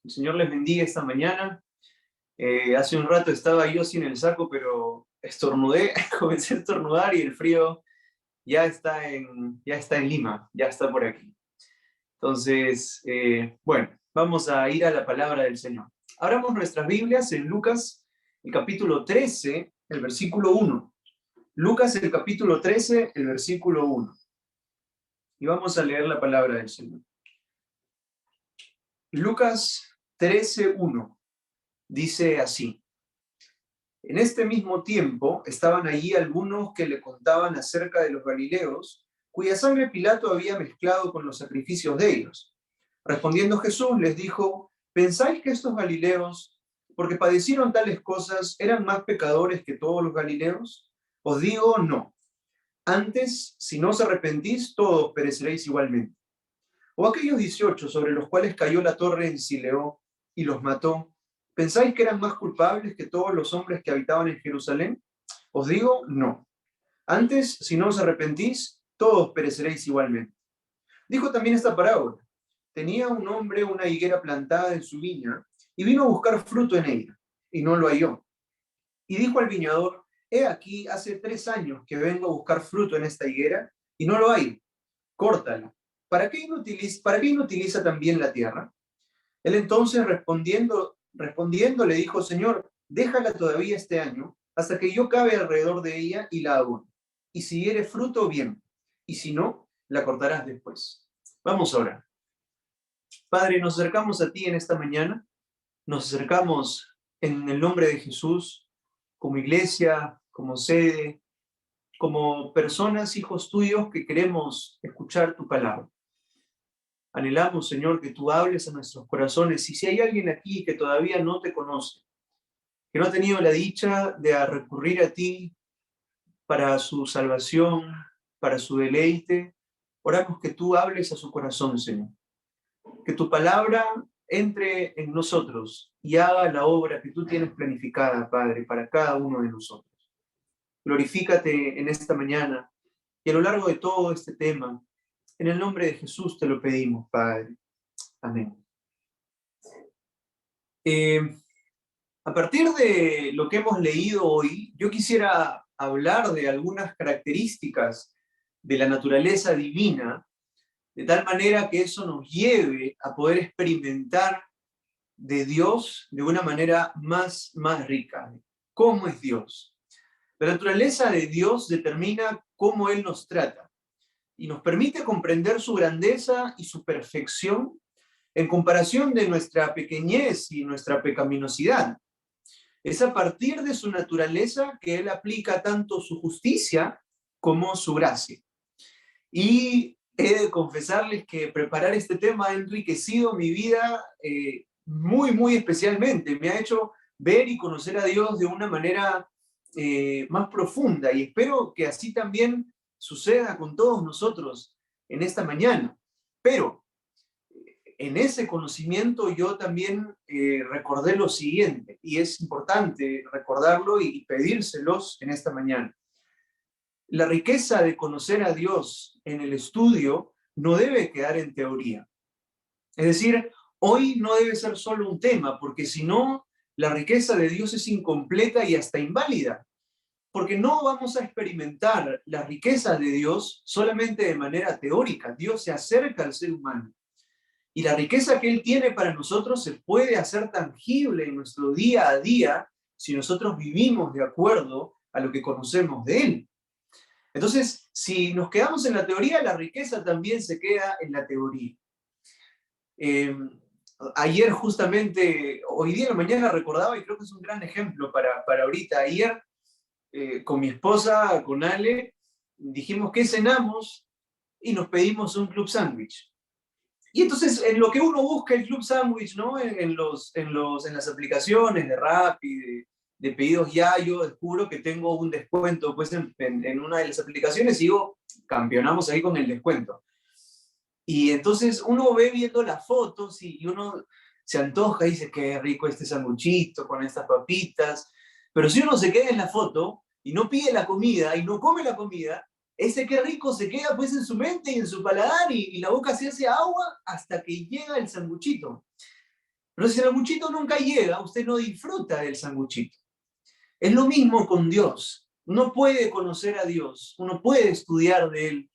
El Señor les bendiga esta mañana. Hace un rato estaba yo sin el saco, pero estornudé, comencé a estornudar y el frío ya está en Lima, ya está por aquí. Entonces, bueno, vamos a ir a la palabra del Señor. Abramos nuestras Biblias en Lucas, el capítulo 13, el versículo 1. Lucas, el capítulo 13, el versículo 1. Y vamos a leer la palabra del Señor. Lucas 13:1 dice así: En este mismo tiempo estaban allí algunos que le contaban acerca de los galileos, cuya sangre Pilato había mezclado con los sacrificios de ellos. Respondiendo Jesús les dijo: ¿Pensáis que estos galileos, porque padecieron tales cosas, eran más pecadores que todos los galileos? Os digo, no. Antes, si no os arrepentís, todos pereceréis igualmente. O aquellos 18 sobre los cuales cayó la torre en Siloé y los mató, ¿pensáis que eran más culpables que todos los hombres que habitaban en Jerusalén? Os digo, no. Antes, si no os arrepentís, todos pereceréis igualmente. Dijo también esta parábola: tenía un hombre una higuera plantada en su viña, y vino a buscar fruto en ella, y no lo halló. Y dijo al viñador: he aquí, hace 3 años que vengo a buscar fruto en esta higuera, y no lo hay. Córtala. ¿Para qué inutiliza también la tierra? Él entonces respondiendo le dijo: Señor, déjala todavía este año, hasta que yo cabe alrededor de ella y la abone. Y si diere fruto, bien, y si no, la cortarás después. Vamos a orar. Padre, nos acercamos a ti en esta mañana, nos acercamos en el nombre de Jesús, como iglesia, como sede, como personas, hijos tuyos, que queremos escuchar tu palabra. Anhelamos, Señor, que tú hables a nuestros corazones. Y si hay alguien aquí que todavía no te conoce, que no ha tenido la dicha de recurrir a ti para su salvación, para su deleite, oramos que tú hables a su corazón, Señor. Que tu palabra entre en nosotros y haga la obra que tú tienes planificada, Padre, para cada uno de nosotros. Glorifícate en esta mañana y a lo largo de todo este tema. En el nombre de Jesús te lo pedimos, Padre. Amén. A partir de lo que hemos leído hoy, yo quisiera hablar de algunas características de la naturaleza divina, de tal manera que eso nos lleve a poder experimentar de Dios de una manera más rica. ¿Cómo es Dios? La naturaleza de Dios determina cómo Él nos trata y nos permite comprender su grandeza y su perfección en comparación de nuestra pequeñez y nuestra pecaminosidad. Es a partir de su naturaleza que Él aplica tanto su justicia como su gracia. Y he de confesarles que preparar este tema ha enriquecido mi vida muy especialmente. Me ha hecho ver y conocer a Dios de una manera más profunda, y espero que así también suceda con todos nosotros en esta mañana. Pero en ese conocimiento yo también recordé lo siguiente, y es importante recordarlo y pedírselos en esta mañana. La riqueza de conocer a Dios en el estudio no debe quedar en teoría. Es decir, hoy no debe ser solo un tema, porque si no, la riqueza de Dios es incompleta y hasta inválida. Porque no vamos a experimentar la riqueza de Dios solamente de manera teórica. Dios se acerca al ser humano. Y la riqueza que Él tiene para nosotros se puede hacer tangible en nuestro día a día si nosotros vivimos de acuerdo a lo que conocemos de Él. Entonces, si nos quedamos en la teoría, la riqueza también se queda en la teoría. Ayer justamente, hoy día en la mañana recordaba, y creo que es un gran ejemplo para ahorita. Ayer, con mi esposa, con Ale, dijimos que cenamos y nos pedimos un club sándwich. Y entonces, en lo que uno busca el club sándwich, ¿no? En las aplicaciones de Rappi, de pedidos ya, yo descubro que tengo un descuento pues, en una de las aplicaciones, y digo, campeonamos ahí con el descuento. Y entonces uno ve viendo las fotos y uno se antoja y dice, qué rico este sanguchito con estas papitas. Pero si uno se queda en la foto y no pide la comida y no come la comida, ese qué rico se queda pues en su mente y en su paladar, y la boca se hace agua hasta que llega el sanguchito. Pero si el sanguchito nunca llega, usted no disfruta del sanguchito. Es lo mismo con Dios. Uno puede conocer a Dios, uno puede estudiar de Él,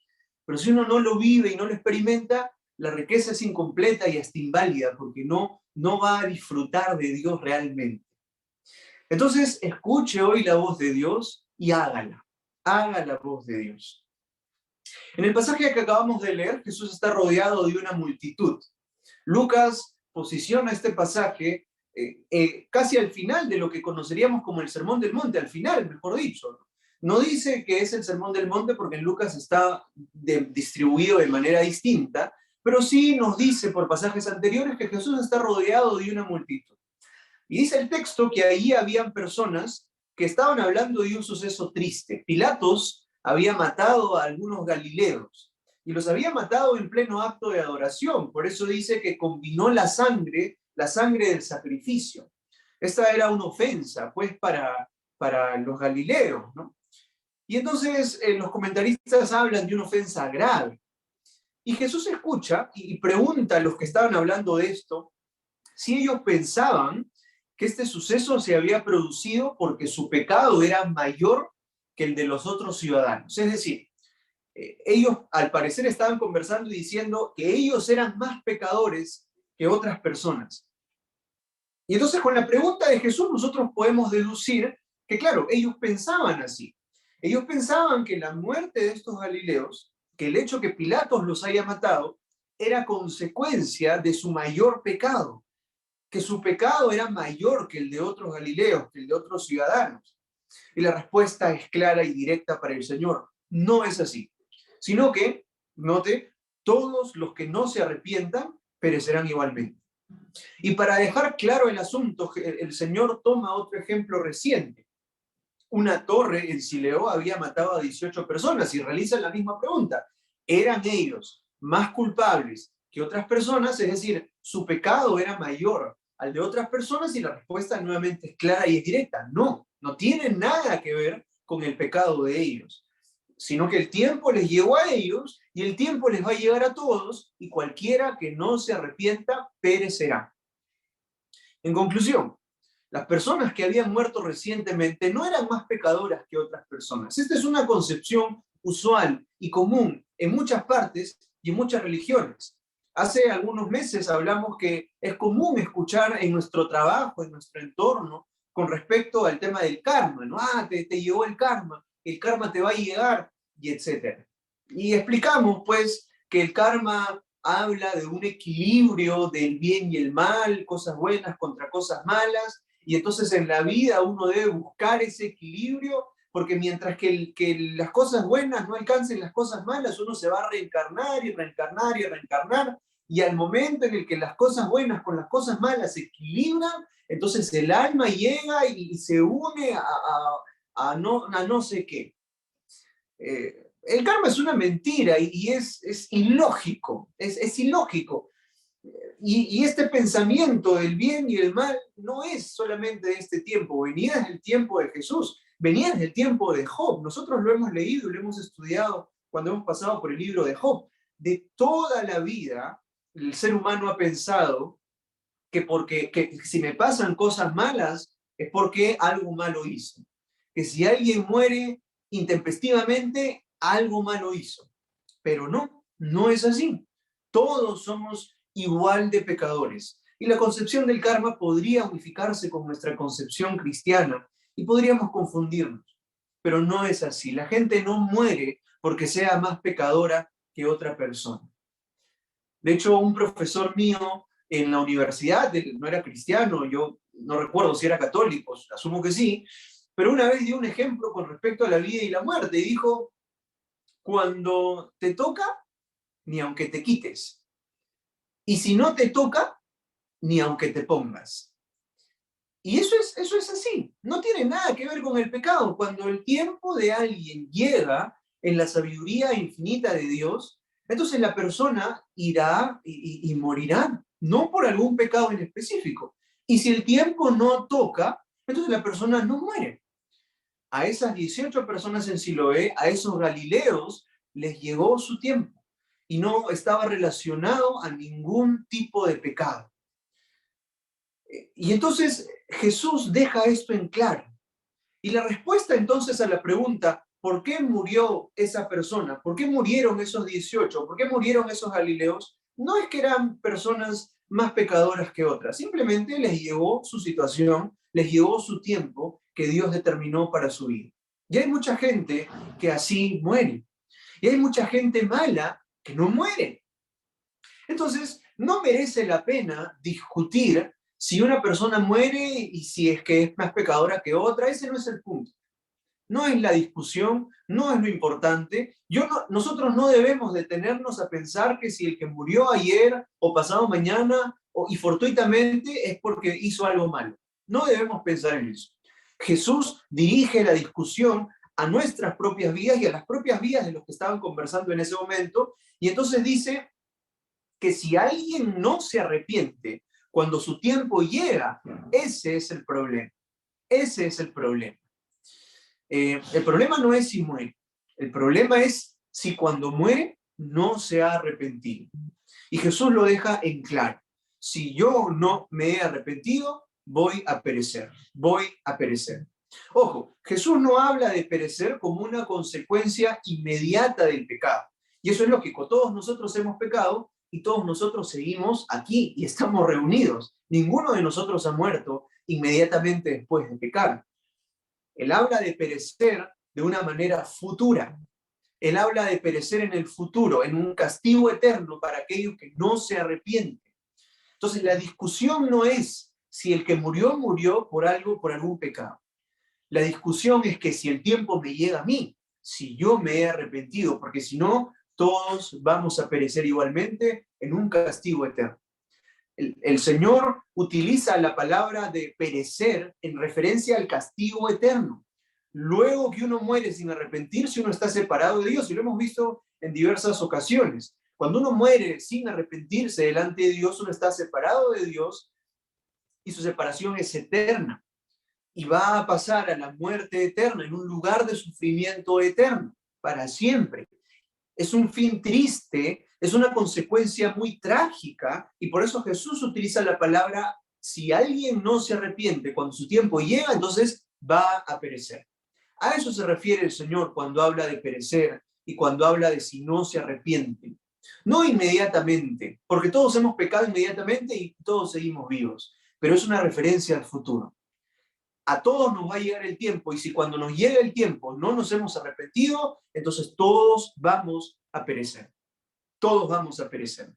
pero si uno no lo vive y no lo experimenta, la riqueza es incompleta y hasta inválida, porque no va a disfrutar de Dios realmente. Entonces, escuche hoy la voz de Dios y hágala. Haga la voz de Dios. En el pasaje que acabamos de leer, Jesús está rodeado de una multitud. Lucas posiciona este pasaje casi al final de lo que conoceríamos como el Sermón del Monte, al final, mejor dicho. No dice que es el Sermón del Monte porque en Lucas está distribuido de manera distinta, pero sí nos dice por pasajes anteriores que Jesús está rodeado de una multitud. Y dice el texto que ahí habían personas que estaban hablando de un suceso triste. Pilatos había matado a algunos galileos y los había matado en pleno acto de adoración. Por eso dice que combinó la sangre del sacrificio. Esta era una ofensa, pues, para los galileos, ¿no? Y entonces los comentaristas hablan de una ofensa grave. Y Jesús escucha y pregunta a los que estaban hablando de esto si ellos pensaban que este suceso se había producido porque su pecado era mayor que el de los otros ciudadanos. Es decir, ellos al parecer estaban conversando y diciendo que ellos eran más pecadores que otras personas. Y entonces con la pregunta de Jesús nosotros podemos deducir que, claro, ellos pensaban así. Ellos pensaban que la muerte de estos galileos, que el hecho que Pilatos los haya matado, era consecuencia de su mayor pecado, que su pecado era mayor que el de otros galileos, que el de otros ciudadanos. Y la respuesta es clara y directa para el Señor. No es así, sino que, note, todos los que no se arrepientan perecerán igualmente. Y para dejar claro el asunto, el Señor toma otro ejemplo reciente. Una torre en Siloé había matado a 18 personas y realiza la misma pregunta. ¿Eran ellos más culpables que otras personas? Es decir, su pecado era mayor al de otras personas y la respuesta nuevamente es clara y es directa. No, no tiene nada que ver con el pecado de ellos, sino que el tiempo les llegó a ellos y el tiempo les va a llegar a todos y cualquiera que no se arrepienta perecerá. En conclusión, las personas que habían muerto recientemente no eran más pecadoras que otras personas. Esta es una concepción usual y común en muchas partes y en muchas religiones. Hace algunos meses hablamos que es común escuchar en nuestro trabajo, en nuestro entorno, con respecto al tema del karma, ¿no? Te llegó el karma te va a llegar, y etcétera. Y explicamos, pues, que el karma habla de un equilibrio del bien y el mal, cosas buenas contra cosas malas, y entonces en la vida uno debe buscar ese equilibrio, porque mientras que las cosas buenas no alcancen las cosas malas, uno se va a reencarnar y reencarnar y reencarnar, y al momento en el que las cosas buenas con las cosas malas se equilibran, entonces el alma llega y se une a no sé qué. El karma es una mentira y es ilógico, es ilógico. Y este pensamiento del bien y el mal no es solamente de este tiempo, venía desde el tiempo de Jesús, venía desde el tiempo de Job. Nosotros lo hemos leído y lo hemos estudiado cuando hemos pasado por el libro de Job. De toda la vida, el ser humano ha pensado que si me pasan cosas malas es porque algo malo hizo. Que si alguien muere intempestivamente, algo malo hizo. Pero no es así. Todos somos igual de pecadores. Y la concepción del karma podría unificarse con nuestra concepción cristiana y podríamos confundirnos. Pero no es así. La gente no muere porque sea más pecadora que otra persona. De hecho, un profesor mío en la universidad, él no era cristiano, yo no recuerdo si era católico, asumo que sí, pero una vez dio un ejemplo con respecto a la vida y la muerte y dijo, cuando te toca, ni aunque te quites. Y si no te toca, ni aunque te pongas. Y eso es así, no tiene nada que ver con el pecado. Cuando el tiempo de alguien llega en la sabiduría infinita de Dios, entonces la persona irá y morirá, no por algún pecado en específico. Y si el tiempo no toca, entonces la persona no muere. A esas 18 personas en Siloé, a esos galileos, les llegó su tiempo y no estaba relacionado a ningún tipo de pecado. Y entonces Jesús deja esto en claro. Y la respuesta entonces a la pregunta, ¿por qué murió esa persona? ¿Por qué murieron esos 18? ¿Por qué murieron esos galileos? No es que eran personas más pecadoras que otras, simplemente les llegó su situación, les llegó su tiempo que Dios determinó para su vida. Y hay mucha gente que así muere. Y hay mucha gente mala que no muere. Entonces, no merece la pena discutir si una persona muere y si es que es más pecadora que otra. Ese no es el punto. No es la discusión, no es lo importante. Nosotros no debemos detenernos a pensar que si el que murió ayer o pasado mañana y fortuitamente es porque hizo algo malo. No debemos pensar en eso. Jesús dirige la discusión a nuestras propias vidas y a las propias vidas de los que estaban conversando en ese momento, y entonces dice que si alguien no se arrepiente cuando su tiempo llega, ese es el problema. Ese es el problema. El problema no es si muere, el problema es si cuando muere no se ha arrepentido. Y Jesús lo deja en claro. Si yo no me he arrepentido, voy a perecer, voy a perecer. Ojo, Jesús no habla de perecer como una consecuencia inmediata del pecado. Y eso es lo que todos nosotros hemos pecado y todos nosotros seguimos aquí y estamos reunidos. Ninguno de nosotros ha muerto inmediatamente después de pecar. Él habla de perecer de una manera futura. Él habla de perecer en el futuro, en un castigo eterno para aquellos que no se arrepienten. Entonces, la discusión no es si el que murió, murió por algo, por algún pecado. La discusión es que si el tiempo me llega a mí, si yo me he arrepentido, porque si no, todos vamos a perecer igualmente en un castigo eterno. El Señor utiliza la palabra de perecer en referencia al castigo eterno. Luego que uno muere sin arrepentirse, uno está separado de Dios, y lo hemos visto en diversas ocasiones. Cuando uno muere sin arrepentirse delante de Dios, uno está separado de Dios y su separación es eterna. Y va a pasar a la muerte eterna, en un lugar de sufrimiento eterno, para siempre. Es un fin triste, es una consecuencia muy trágica, y por eso Jesús utiliza la palabra, si alguien no se arrepiente cuando su tiempo llega, entonces va a perecer. A eso se refiere el Señor cuando habla de perecer y cuando habla de si no se arrepienten. No inmediatamente, porque todos hemos pecado inmediatamente y todos seguimos vivos, pero es una referencia al futuro. A todos nos va a llegar el tiempo, y si cuando nos llegue el tiempo no nos hemos arrepentido, entonces todos vamos a perecer. Todos vamos a perecer.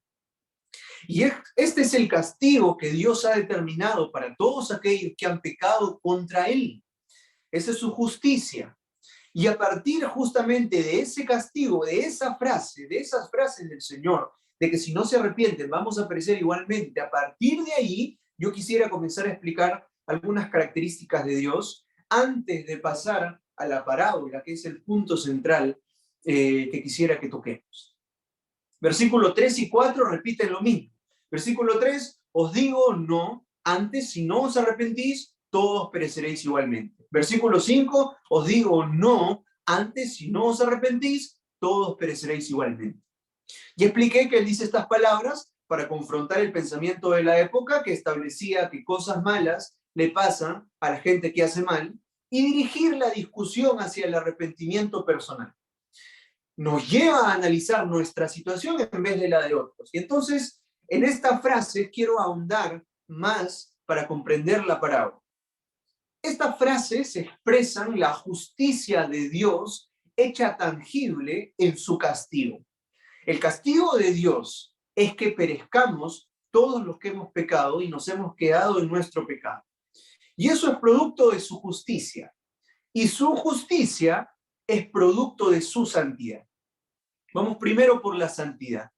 Y este es el castigo que Dios ha determinado para todos aquellos que han pecado contra Él. Esa es su justicia. Y a partir justamente de ese castigo, de esa frase, de esas frases del Señor, de que si no se arrepienten vamos a perecer igualmente, a partir de ahí yo quisiera comenzar a explicar algunas características de Dios antes de pasar a la parábola, que es el punto central que quisiera que toquemos. Versículo 3 y 4 repiten lo mismo. Versículo 3, os digo no, antes si no os arrepentís, todos pereceréis igualmente. Versículo 5, os digo no, antes si no os arrepentís, todos pereceréis igualmente. Y expliqué que él dice estas palabras para confrontar el pensamiento de la época, que establecía que cosas malas le pasan a la gente que hace mal, y dirigir la discusión hacia el arrepentimiento personal. Nos lleva a analizar nuestra situación en vez de la de otros. Y entonces, en esta frase quiero ahondar más para comprender la parábola. Estas frases expresan la justicia de Dios hecha tangible en su castigo. El castigo de Dios es que perezcamos todos los que hemos pecado y nos hemos quedado en nuestro pecado. Y eso es producto de su justicia. Y su justicia es producto de su santidad. Vamos primero por la santidad.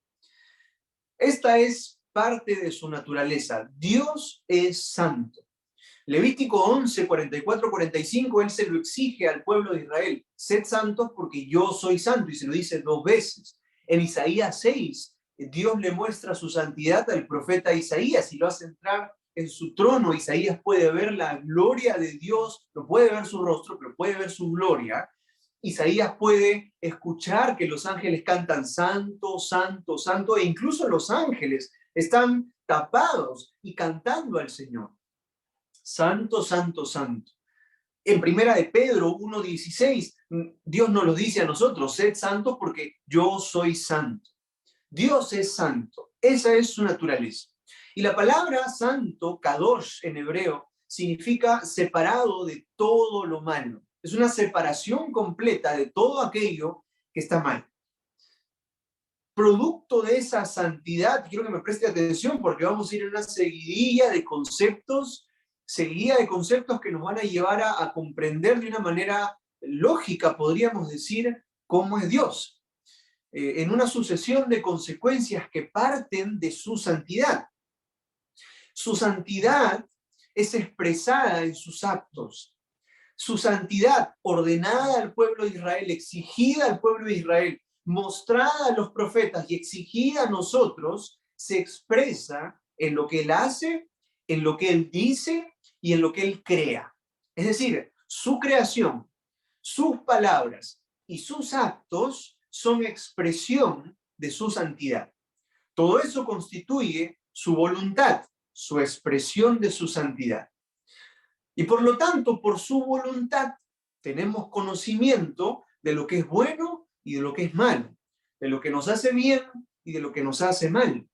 Esta es parte de su naturaleza. Dios es santo. Levítico 11, 44, 45, él se lo exige al pueblo de Israel. Sed santos porque yo soy santo, y se lo dice 2 veces. En Isaías 6, Dios le muestra su santidad al profeta Isaías y lo hace entrar en su trono. Isaías puede ver la gloria de Dios, no puede ver su rostro, pero puede ver su gloria. Isaías puede escuchar que los ángeles cantan santo, santo, santo, e incluso los ángeles están tapados y cantando al Señor. santo, santo, santo. En primera de Pedro 1:16, Dios nos lo dice a nosotros, sed santos porque yo soy santo. Dios es santo, esa es su naturaleza. Y la palabra santo, kadosh en hebreo, significa separado de todo lo malo. Es una separación completa de todo aquello que está mal. Producto de esa santidad, quiero que me preste atención porque vamos a ir en una seguidilla de conceptos que nos van a llevar a comprender de una manera lógica, podríamos decir, cómo es Dios. En una sucesión de consecuencias que parten de su santidad. Su santidad es expresada en sus actos. Su santidad ordenada al pueblo de Israel, exigida al pueblo de Israel, mostrada a los profetas y exigida a nosotros, se expresa en lo que Él hace, en lo que Él dice y en lo que Él crea. Es decir, su creación, sus palabras y sus actos son expresión de su santidad. Todo eso constituye su voluntad, su expresión de su santidad. Y por lo tanto, por su voluntad, tenemos conocimiento de lo que es bueno y de lo que es malo, de lo que nos hace bien y de lo que nos hace mal.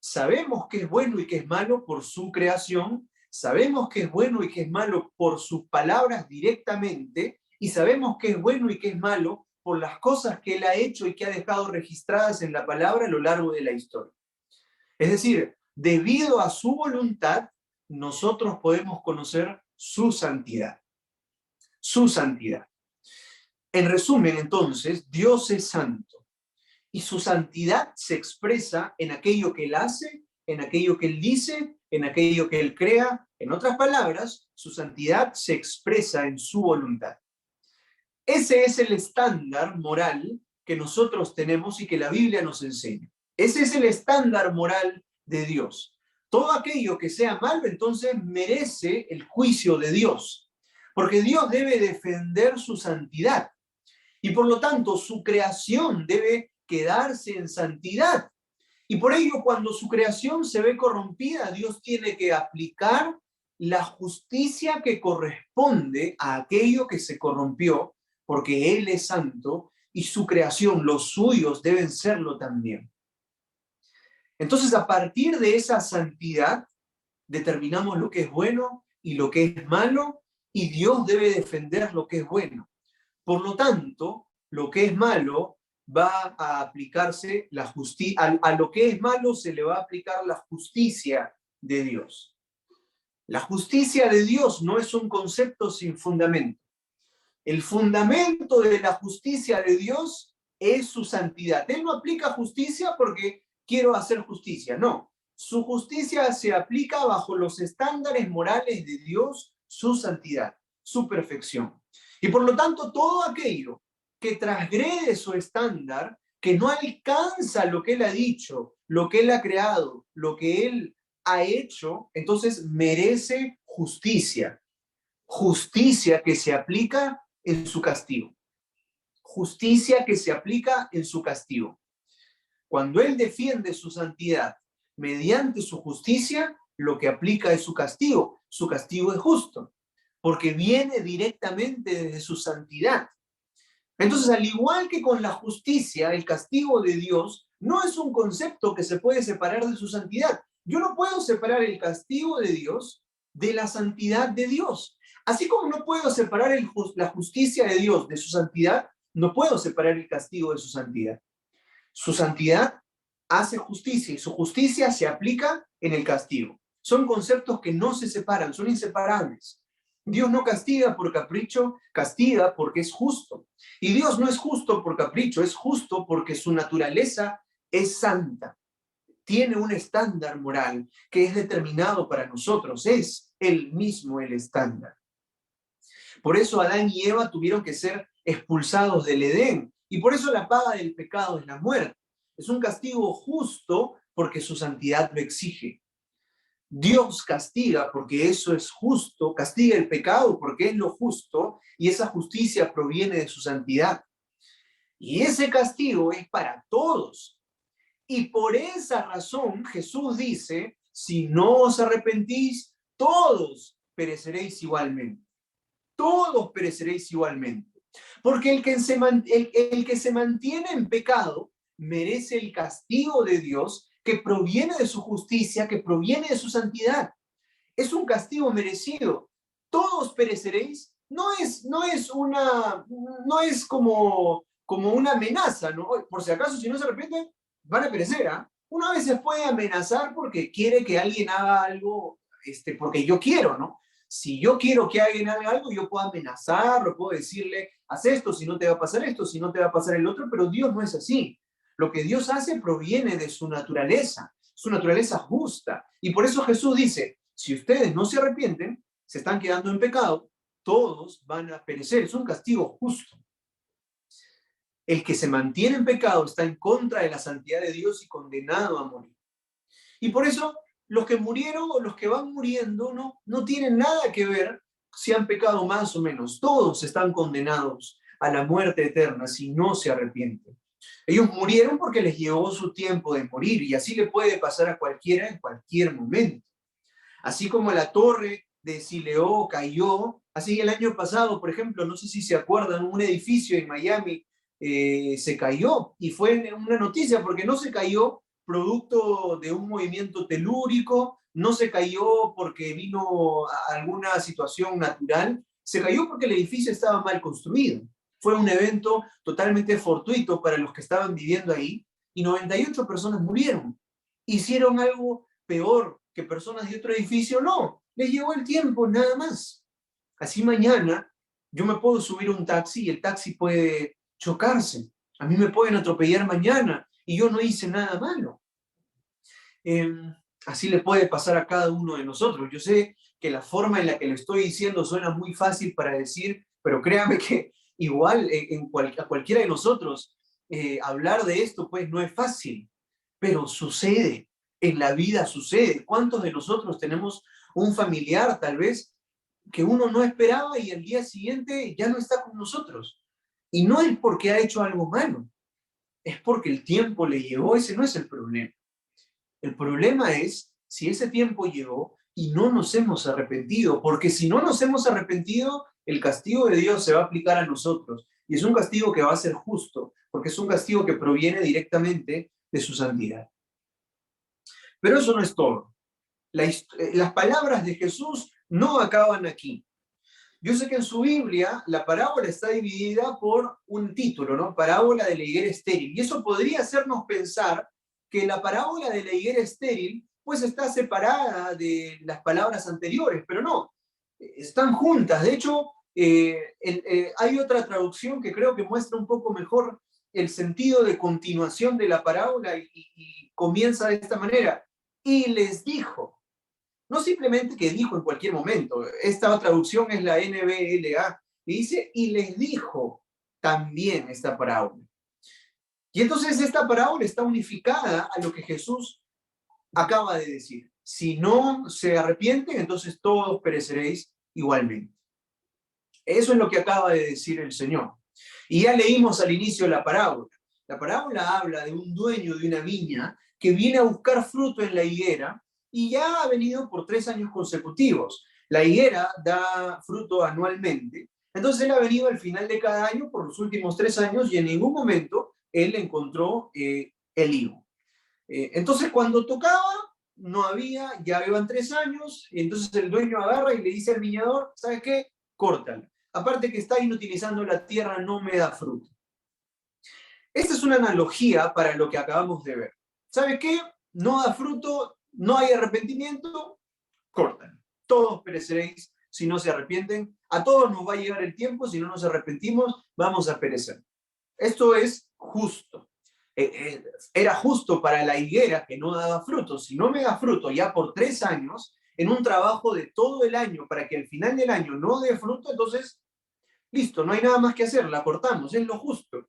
Sabemos qué es bueno y qué es malo por su creación, sabemos qué es bueno y qué es malo por sus palabras directamente, y sabemos qué es bueno y qué es malo por las cosas que Él ha hecho y que ha dejado registradas en la palabra a lo largo de la historia. Es decir, debido a su voluntad, nosotros podemos conocer su santidad. Su santidad. En resumen, entonces, Dios es santo y su santidad se expresa en aquello que Él hace, en aquello que Él dice, en aquello que Él crea. En otras palabras, su santidad se expresa en su voluntad. Ese es el estándar moral que nosotros tenemos y que la Biblia nos enseña. Ese es el estándar moral de Dios. Todo aquello que sea malo, entonces merece el juicio de Dios, porque Dios debe defender su santidad y por lo tanto su creación debe quedarse en santidad. Y por ello, cuando su creación se ve corrompida, Dios tiene que aplicar la justicia que corresponde a aquello que se corrompió, porque Él es santo y su creación, los suyos, deben serlo también. Entonces, a partir de esa santidad, determinamos lo que es bueno y lo que es malo, y Dios debe defender lo que es bueno. Por lo tanto, lo que es malo va a aplicarse la justicia, a lo que es malo se le va a aplicar la justicia de Dios. La justicia de Dios no es un concepto sin fundamento. El fundamento de la justicia de Dios es su santidad. Él no aplica justicia porque quiero hacer justicia, no. Su justicia se aplica bajo los estándares morales de Dios, su santidad, su perfección. Y por lo tanto, todo aquello que transgrede su estándar, que no alcanza lo que Él ha dicho, lo que Él ha creado, lo que Él ha hecho, entonces merece justicia. Justicia que se aplica en su castigo. Justicia que se aplica en su castigo. Cuando Él defiende su santidad mediante su justicia, lo que aplica es su castigo. Su castigo es justo, porque viene directamente desde su santidad. Entonces, al igual que con la justicia, el castigo de Dios no es un concepto que se puede separar de su santidad. Yo no puedo separar el castigo de Dios de la santidad de Dios. Así como no puedo separar la justicia de Dios de su santidad, no puedo separar el castigo de su santidad. Su santidad hace justicia y su justicia se aplica en el castigo. Son conceptos que no se separan, son inseparables. Dios no castiga por capricho, castiga porque es justo. Y Dios no es justo por capricho, es justo porque su naturaleza es santa. Tiene un estándar moral que es determinado para nosotros, es Él mismo el estándar. Por eso Adán y Eva tuvieron que ser expulsados del Edén, y por eso la paga del pecado es la muerte. Es un castigo justo porque su santidad lo exige. Dios castiga porque eso es justo, castiga el pecado porque es lo justo, y esa justicia proviene de su santidad. Y ese castigo es para todos. Y por esa razón Jesús dice, si no os arrepentís, todos pereceréis igualmente. Todos pereceréis igualmente. Porque el que se mantiene en pecado merece el castigo de Dios que proviene de su justicia, que proviene de su santidad. Es un castigo merecido. Todos pereceréis. No es como una amenaza, ¿no? Por si acaso, si no se arrepienten, van a perecer, ¿ah? Uno a veces puede amenazar porque quiere que alguien haga algo, porque yo quiero, ¿no? Si yo quiero que alguien haga algo, yo puedo amenazarlo, puedo decirle, haz esto, si no te va a pasar esto, si no te va a pasar el otro, pero Dios no es así. Lo que Dios hace proviene de su naturaleza justa. Y por eso Jesús dice, si ustedes no se arrepienten, se están quedando en pecado, todos van a perecer. Es un castigo justo. El que se mantiene en pecado está en contra de la santidad de Dios y condenado a morir. Y por eso los que murieron o los que van muriendo no tienen nada que ver si han pecado más o menos. Todos están condenados a la muerte eterna si no se arrepienten. Ellos murieron porque les llegó su tiempo de morir y así le puede pasar a cualquiera en cualquier momento. Así como la torre de Sileo cayó, así el año pasado, por ejemplo, no sé si se acuerdan, un edificio en Miami se cayó y fue una noticia porque no se cayó producto de un movimiento telúrico, no se cayó porque vino alguna situación natural, se cayó porque el edificio estaba mal construido. Fue un evento totalmente fortuito para los que estaban viviendo ahí y 98 personas murieron. ¿Hicieron algo peor que personas de otro edificio? No, les llegó el tiempo, nada más. Así mañana yo me puedo subir a un taxi y el taxi puede chocarse. A mí me pueden atropellar mañana y yo no hice nada malo. Así le puede pasar a cada uno de nosotros. Yo sé que la forma en la que lo estoy diciendo suena muy fácil para decir, pero créame que igual a cualquiera de nosotros hablar de esto pues no es fácil, pero sucede, en la vida sucede. ¿Cuántos de nosotros tenemos un familiar tal vez que uno no esperaba y al día siguiente ya no está con nosotros? Y no es porque ha hecho algo malo, es porque el tiempo le llegó, ese no es el problema. El problema es si ese tiempo llegó y no nos hemos arrepentido, porque si no nos hemos arrepentido, el castigo de Dios se va a aplicar a nosotros. Y es un castigo que va a ser justo, porque es un castigo que proviene directamente de su santidad. Pero eso no es todo. Las palabras de Jesús no acaban aquí. Yo sé que en su Biblia la parábola está dividida por un título, ¿no? Parábola de la higuera estéril. Y eso podría hacernos pensar que la parábola de la higuera estéril pues está separada de las palabras anteriores, pero no, están juntas. De hecho, hay otra traducción que creo que muestra un poco mejor el sentido de continuación de la parábola y comienza de esta manera. Y les dijo. No simplemente que dijo en cualquier momento. Esta traducción es la NBLA. Y dice, y les dijo también esta parábola. Y entonces esta parábola está unificada a lo que Jesús acaba de decir. Si no se arrepienten, entonces todos pereceréis igualmente. Eso es lo que acaba de decir el Señor. Y ya leímos al inicio la parábola. La parábola habla de un dueño de una viña que viene a buscar fruto en la higuera y ya ha venido por 3 años consecutivos. La higuera da fruto anualmente, entonces él ha venido al final de cada año por los últimos 3 años y en ningún momento él encontró el higo. Entonces cuando tocaba, no había, ya iban 3 años, y entonces el dueño agarra y le dice al viñador, ¿sabes qué? Córtalo. Aparte que está inutilizando la tierra, no me da fruto. Esta es una analogía para lo que acabamos de ver. ¿Sabe qué? No da fruto, no hay arrepentimiento, córtalo. Todos pereceréis si no se arrepienten. A todos nos va a llegar el tiempo, si no nos arrepentimos, vamos a perecer. Esto es justo. Era justo para la higuera que no daba fruto. Si no me da fruto ya por 3 años, en un trabajo de todo el año, para que al final del año no dé fruto, entonces, listo, no hay nada más que hacer, la cortamos, es lo justo.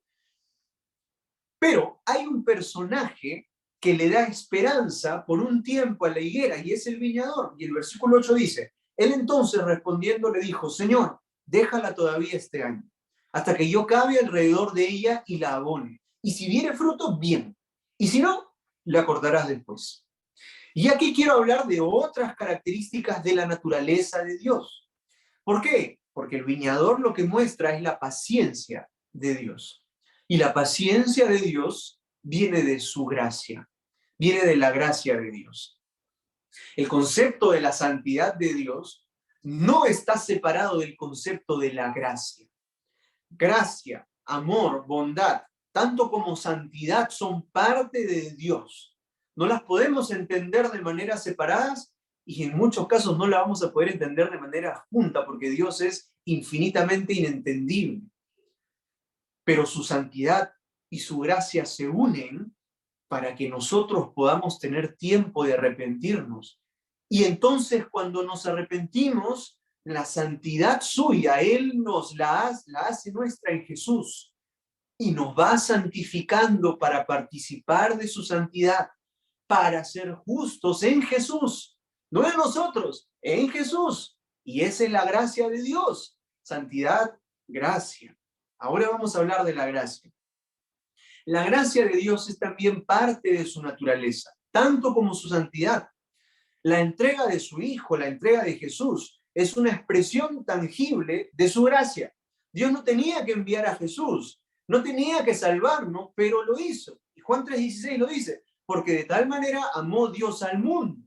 Pero hay un personaje que le da esperanza por un tiempo a la higuera y es el viñador. Y el versículo 8 dice, él entonces respondiendo le dijo, Señor, déjala todavía este año, hasta que yo cabe alrededor de ella y la abone. Y si diere fruto, bien. Y si no, la cortarás después. Y aquí quiero hablar de otras características de la naturaleza de Dios. ¿Por qué? Porque el viñador lo que muestra es la paciencia de Dios. Y la paciencia de Dios viene de su gracia, viene de la gracia de Dios. El concepto de la santidad de Dios no está separado del concepto de la gracia. Gracia, amor, bondad, tanto como santidad son parte de Dios. No las podemos entender de manera separadas y en muchos casos no las vamos a poder entender de manera junta porque Dios es infinitamente inentendible. Pero su santidad y su gracia se unen para que nosotros podamos tener tiempo de arrepentirnos. Y entonces cuando nos arrepentimos, la santidad suya, Él nos la hace nuestra en Jesús y nos va santificando para participar de su santidad, para ser justos en Jesús, no en nosotros, en Jesús. Y esa es la gracia de Dios, santidad, gracia. Ahora vamos a hablar de la gracia. La gracia de Dios es también parte de su naturaleza, tanto como su santidad. La entrega de su Hijo, la entrega de Jesús, es una expresión tangible de su gracia. Dios no tenía que enviar a Jesús, no tenía que salvarnos, pero lo hizo. Y Juan 3:16 lo dice, porque de tal manera amó Dios al mundo.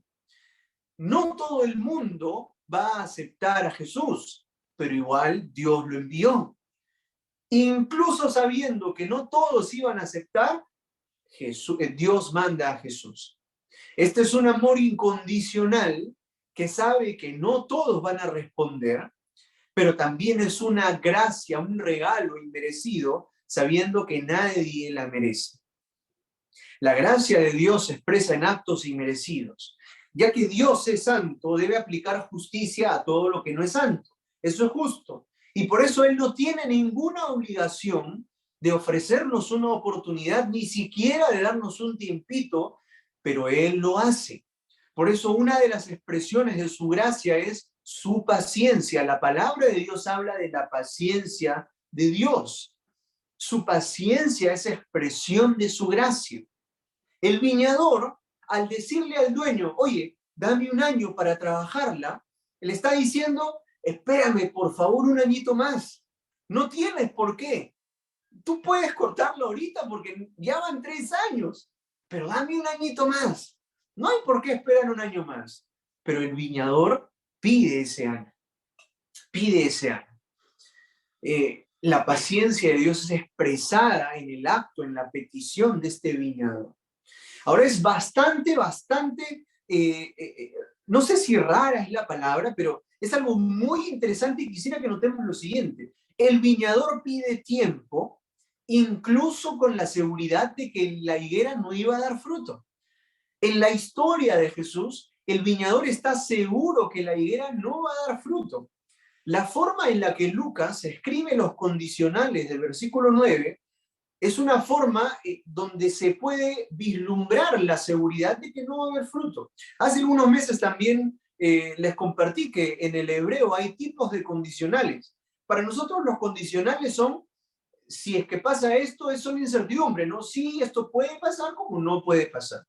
No todo el mundo va a aceptar a Jesús, pero igual Dios lo envió. Incluso sabiendo que no todos iban a aceptar, Dios manda a Jesús. Este es un amor incondicional que sabe que no todos van a responder, pero también es una gracia, un regalo inmerecido, sabiendo que nadie la merece. La gracia de Dios se expresa en actos inmerecidos. Ya que Dios es santo, debe aplicar justicia a todo lo que no es santo. Eso es justo. Y por eso Él no tiene ninguna obligación de ofrecernos una oportunidad, ni siquiera de darnos un tiempito, pero Él lo hace. Por eso una de las expresiones de su gracia es su paciencia. La palabra de Dios habla de la paciencia de Dios. Su paciencia es expresión de su gracia. El viñador, al decirle al dueño, oye, dame un año para trabajarla, le está diciendo, espérame, por favor, un añito más. No tienes por qué. Tú puedes cortarlo ahorita porque ya van 3 años, pero dame un añito más. No hay por qué esperar un año más. Pero el viñador pide ese año. Pide ese año. La paciencia de Dios es expresada en el acto, en la petición de este viñador. Ahora es bastante, no sé si rara es la palabra, pero es algo muy interesante y quisiera que notemos lo siguiente. El viñador pide tiempo, incluso con la seguridad de que la higuera no iba a dar fruto. En la historia de Jesús, el viñador está seguro que la higuera no va a dar fruto. La forma en la que Lucas escribe los condicionales del versículo 9 es una forma donde se puede vislumbrar la seguridad de que no va a haber fruto. Hace algunos meses también les compartí que en el hebreo hay tipos de condicionales. Para nosotros los condicionales son, si es que pasa esto, son incertidumbre, ¿no? Sí, esto puede pasar como no puede pasar.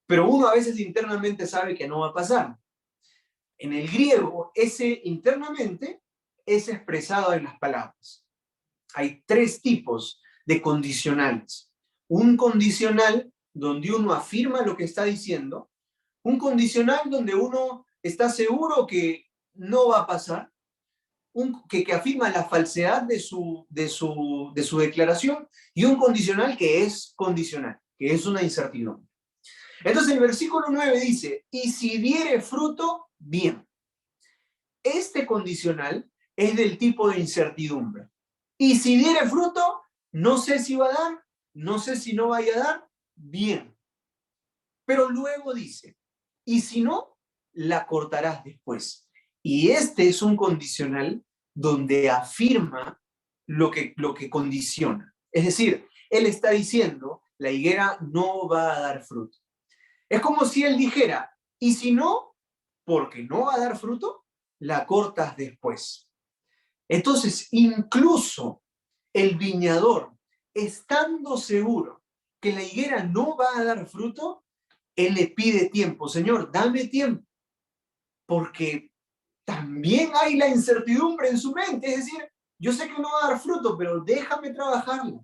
Pero uno a veces internamente sabe que no va a pasar. En el griego, ese internamente es expresado en las palabras. Hay 3 tipos de condicionales. Un condicional donde uno afirma lo que está diciendo, un condicional donde uno está seguro que no va a pasar, que afirma la falsedad de su declaración, y un condicional que es condicional, que es una incertidumbre. Entonces el versículo 9 dice, y si diere fruto, bien. Este condicional es del tipo de incertidumbre. Y si diere fruto, no sé si va a dar, no sé si no vaya a dar, bien. Pero luego dice, y si no, la cortarás después. Y este es un condicional donde afirma lo que condiciona. Es decir, él está diciendo, la higuera no va a dar fruto. Es como si él dijera, y si no, porque no va a dar fruto, la cortas después. Entonces, incluso el viñador, estando seguro que la higuera no va a dar fruto, Él le pide tiempo. Señor, dame tiempo, porque también hay la incertidumbre en su mente. Es decir, yo sé que no va a dar fruto, pero déjame trabajarla.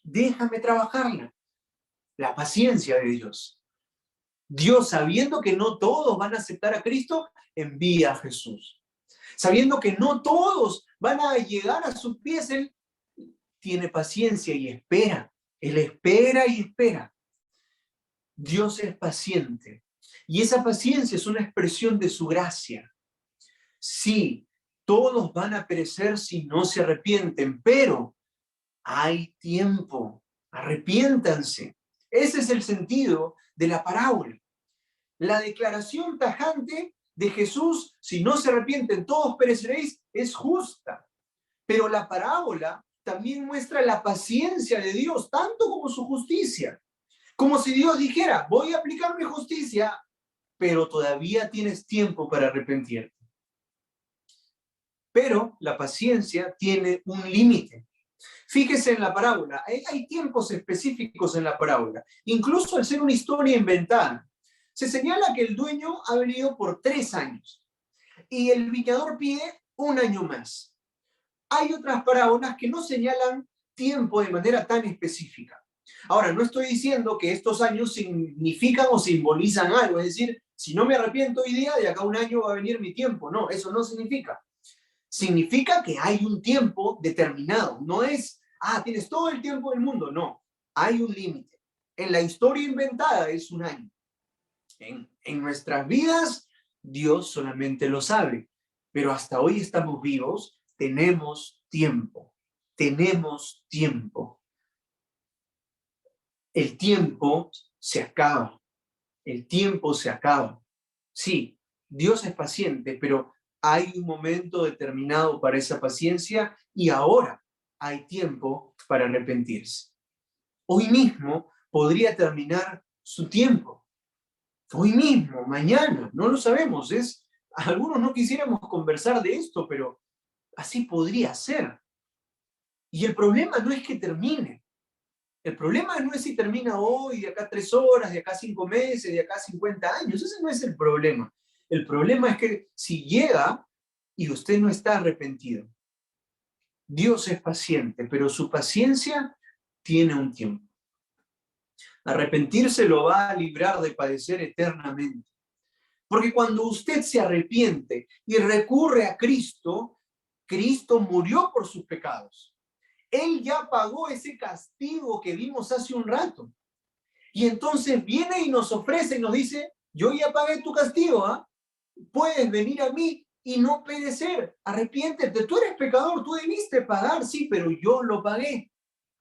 Déjame trabajarla. La paciencia de Dios. Dios, sabiendo que no todos van a aceptar a Cristo, envía a Jesús. Sabiendo que no todos van a llegar a sus pies, Él tiene paciencia y espera. Él espera y espera. Dios es paciente. Y esa paciencia es una expresión de su gracia. Sí, todos van a perecer si no se arrepienten, pero hay tiempo. Arrepiéntanse. Ese es el sentido de la parábola. La declaración tajante de Jesús, si no se arrepienten, todos pereceréis, es justa. Pero la parábola también muestra la paciencia de Dios, tanto como su justicia. Como si Dios dijera, voy a aplicar mi justicia, pero todavía tienes tiempo para arrepentirte. Pero la paciencia tiene un límite. Fíjese en la parábola, hay tiempos específicos en la parábola, incluso al ser una historia inventada. Se señala que el dueño ha venido por 3 años y el viñador pide 1 año más. Hay otras parábolas que no señalan tiempo de manera tan específica. Ahora, no estoy diciendo que estos años significan o simbolizan algo, es decir, si no me arrepiento hoy día, de acá a 1 año va a venir mi tiempo. No, eso no significa. Significa que hay un tiempo determinado. No es, tienes todo el tiempo del mundo. No, hay un límite. En la historia inventada es 1 año. En nuestras vidas, Dios solamente lo sabe. Pero hasta hoy estamos vivos, tenemos tiempo. Tenemos tiempo. El tiempo se acaba. El tiempo se acaba. Sí, Dios es paciente, pero hay un momento determinado para esa paciencia y ahora hay tiempo para arrepentirse. Hoy mismo podría terminar su tiempo. Hoy mismo, mañana, no lo sabemos. Algunos no quisiéramos conversar de esto, pero así podría ser. Y el problema no es que termine. El problema no es si termina hoy, de acá a 3 horas, de acá a 5 meses, de acá a 50 años. Ese no es el problema. El problema es que si llega y usted no está arrepentido, Dios es paciente, pero su paciencia tiene un tiempo. Arrepentirse lo va a librar de padecer eternamente. Porque cuando usted se arrepiente y recurre a Cristo, Cristo murió por sus pecados. Él ya pagó ese castigo que vimos hace un rato. Y entonces viene y nos ofrece y nos dice, yo ya pagué tu castigo, ¿ah? Puedes venir a mí y no perecer. Arrepiéntete, tú eres pecador, tú debiste pagar, sí, pero yo lo pagué.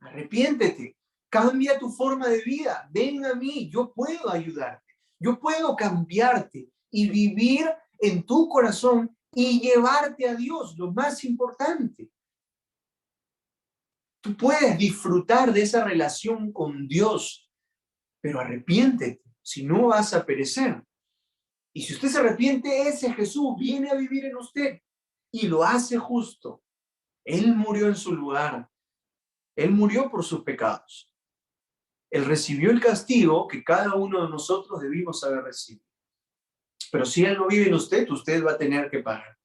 Arrepiéntete, cambia tu forma de vida, ven a mí, yo puedo ayudarte, yo puedo cambiarte y vivir en tu corazón y llevarte a Dios, lo más importante. Tú puedes disfrutar de esa relación con Dios, pero arrepiéntete, si no vas a perecer. Y si usted se arrepiente, ese Jesús viene a vivir en usted y lo hace justo. Él murió en su lugar. Él murió por sus pecados. Él recibió el castigo que cada uno de nosotros debimos haber recibido. Pero si Él no vive en usted, usted va a tener que pagar.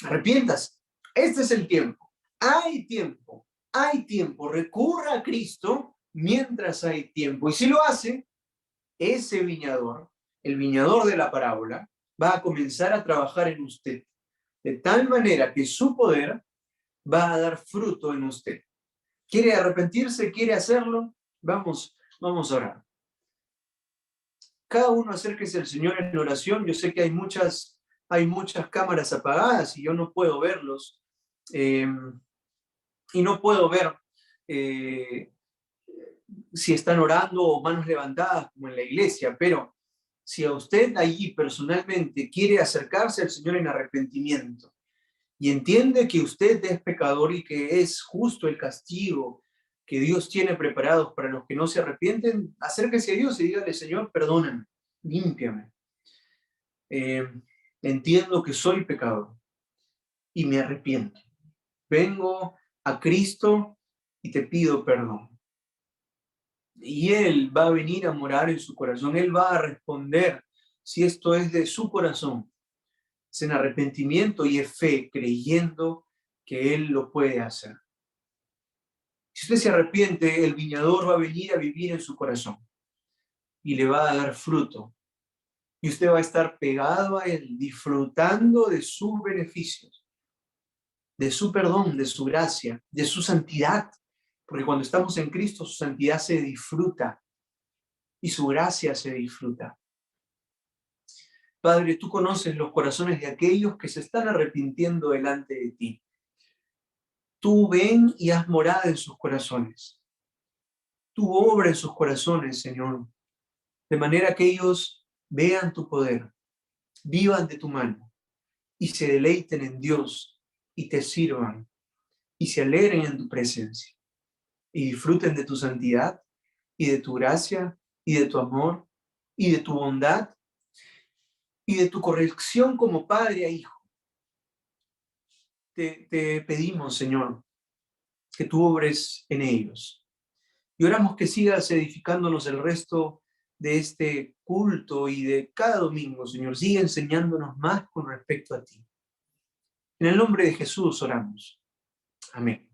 Arrepiéntase. Este es el tiempo. Hay tiempo. Hay tiempo. Recurra a Cristo mientras hay tiempo. Y si lo hace, ese viñador, el viñador de la parábola, va a comenzar a trabajar en usted, de tal manera que su poder va a dar fruto en usted. ¿Quiere arrepentirse? ¿Quiere hacerlo? Vamos a orar. Cada uno acérquese al Señor en oración. Yo sé que hay muchas cámaras apagadas y yo no puedo verlos. Y no puedo ver si están orando o manos levantadas como en la iglesia, pero si a usted allí personalmente quiere acercarse al Señor en arrepentimiento y entiende que usted es pecador y que es justo el castigo que Dios tiene preparados para los que no se arrepienten, acérquese a Dios y dígale, Señor, perdóname, límpiame. Entiendo que soy pecador y me arrepiento. Vengo a Cristo y te pido perdón. Y Él va a venir a morar en su corazón. Él va a responder si esto es de su corazón. Es en arrepentimiento y es fe, creyendo que Él lo puede hacer. Si usted se arrepiente, el viñador va a venir a vivir en su corazón y le va a dar fruto. Y usted va a estar pegado a Él, disfrutando de sus beneficios, de su perdón, de su gracia, de su santidad. Porque cuando estamos en Cristo, su santidad se disfruta y su gracia se disfruta. Padre, tú conoces los corazones de aquellos que se están arrepintiendo delante de ti. Tú ven y haz morada en sus corazones. Tú obra en sus corazones, Señor, de manera que ellos vean tu poder, vivan de tu mano y se deleiten en Dios y te sirvan y se alegren en tu presencia y disfruten de tu santidad y de tu gracia y de tu amor y de tu bondad y de tu corrección como padre a hijo. Te pedimos, Señor, que tú obres en ellos. Y oramos que sigas edificándonos el resto de este culto y de cada domingo, Señor. Sigue enseñándonos más con respecto a ti. En el nombre de Jesús oramos. Amén.